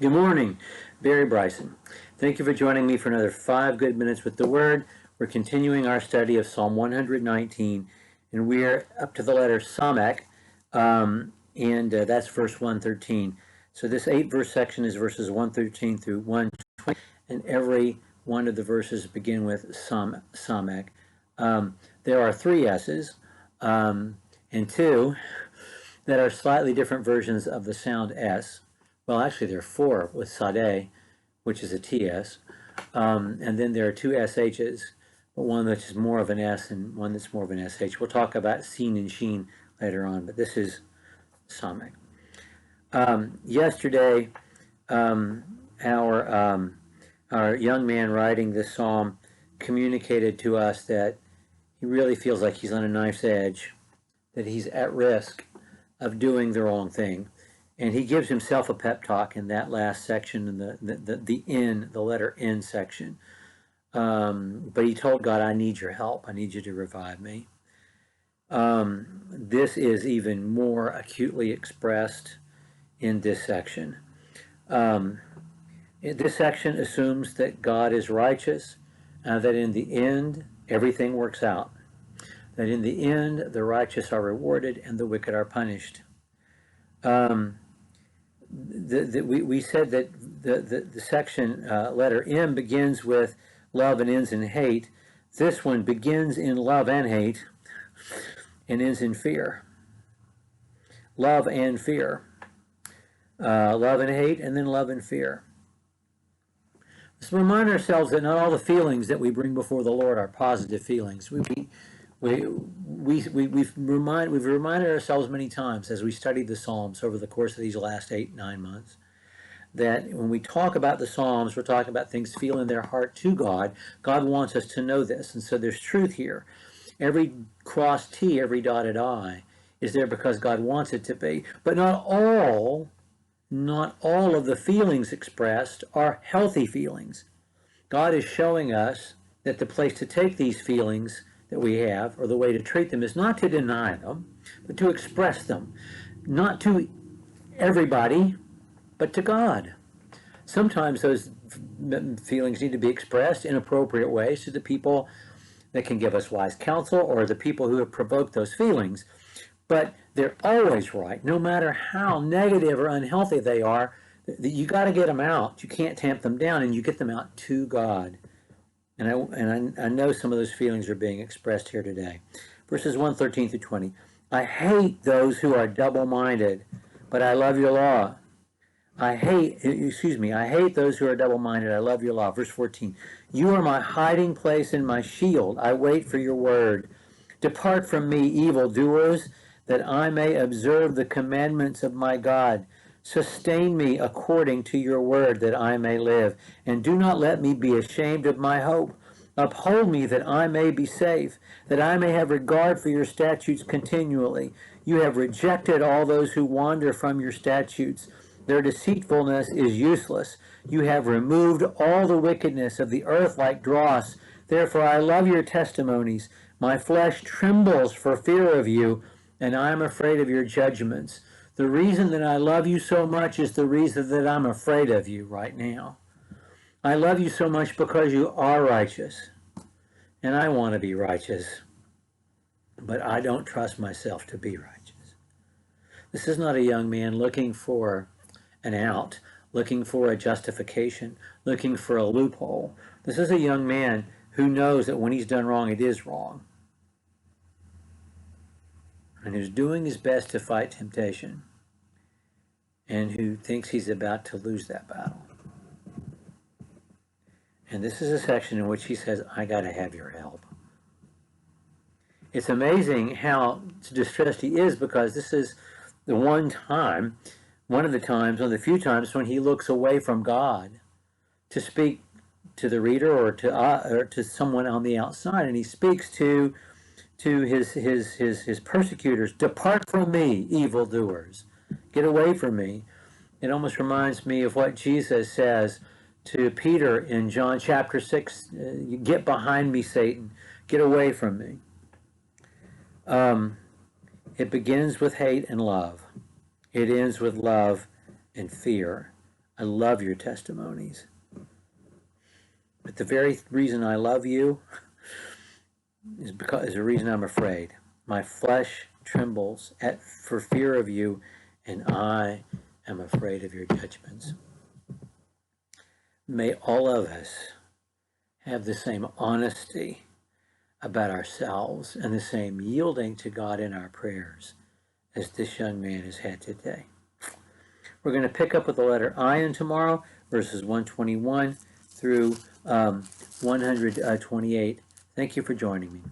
Good morning, Barry Bryson. Thank you for joining me for another 5 good minutes with the Word. We're continuing our study of Psalm 119, and we're up to the letter Samek, and that's verse 113. So this 8-verse section is verses 113 through 120, and every one of the verses begin with Samek. There are 3 S's and 2 that are slightly different versions of the sound S. Well, actually, there are 4 with Sade, which is a TS. And then there are 2 SHs, but one that's more of an S and one that's more of an SH. We'll talk about Seen and Sheen later on, but this is Samek. Yesterday, our young man writing this psalm communicated to us that he really feels like he's on a knife's edge, that he's at risk of doing the wrong thing. And he gives himself a pep talk in that last section, in the letter N section. But he told God, I need your help. I need you to revive me. This is even more acutely expressed in this section. This section assumes that God is righteous, that in the end, everything works out. That in the end, the righteous are rewarded and the wicked are punished. We said that the section letter M begins with love and ends in hate. This one begins in love and hate and ends in fear. Love and fear. Love and hate, and then love and fear. Let's remind ourselves that not all the feelings that we bring before the Lord are positive feelings. We've reminded ourselves many times as we studied the Psalms over the course of these last 8-9 months that when we talk about the Psalms, we're talking about things feel in their heart to God. God wants us to know this, and so there's truth here. Every crossed T, every dotted I is there because God wants it to be. But not all of the feelings expressed are healthy feelings. God is showing us that the place to take these feelings that we have, or the way to treat them, is not to deny them, but to express them. Not to everybody, but to God. Sometimes those feelings need to be expressed in appropriate ways to the people that can give us wise counsel, or the people who have provoked those feelings. But they're always right, no matter how negative or unhealthy they are. You got to get them out. You can't tamp them down, and you get them out to God. And I know some of those feelings are being expressed here today. Verses 113 through 20. I hate those who are double-minded, but I love your law. I hate those who are double-minded. I love your law. Verse 14. You are my hiding place and my shield. I wait for your word. Depart from me, evildoers, that I may observe the commandments of my God. Sustain me according to your word, that I may live. And do not let me be ashamed of my hope. Uphold me, that I may be safe, that I may have regard for your statutes continually. You have rejected all those who wander from your statutes. Their deceitfulness is useless. You have removed all the wickedness of the earth like dross. Therefore I love your testimonies. My flesh trembles for fear of you, and I am afraid of your judgments. The reason that I love you so much is the reason that I'm afraid of you right now. I love you so much because you are righteous, and I want to be righteous, but I don't trust myself to be righteous. This is not a young man looking for an out, looking for a justification, looking for a loophole. This is a young man who knows that when he's done wrong, it is wrong, and who's doing his best to fight temptation, and who thinks he's about to lose that battle. And this is a section in which he says, I got to have your help. It's amazing how distressed he is, because this is the one of the few times when he looks away from God to speak to the reader or to someone on the outside, and he speaks to his persecutors. Depart from me, evildoers. Get away from me. It almost reminds me of what Jesus says to Peter in John chapter 6. Get behind me, Satan. Get away from me. It begins with hate and love. It ends with love and fear. I love your testimonies. But the very reason I love you is the reason I'm afraid. My flesh trembles for fear of you, and I am afraid of your judgments. May all of us have the same honesty about ourselves and the same yielding to God in our prayers as this young man has had today. We're going to pick up with the letter I in tomorrow, verses 121 through 128. Thank you for joining me.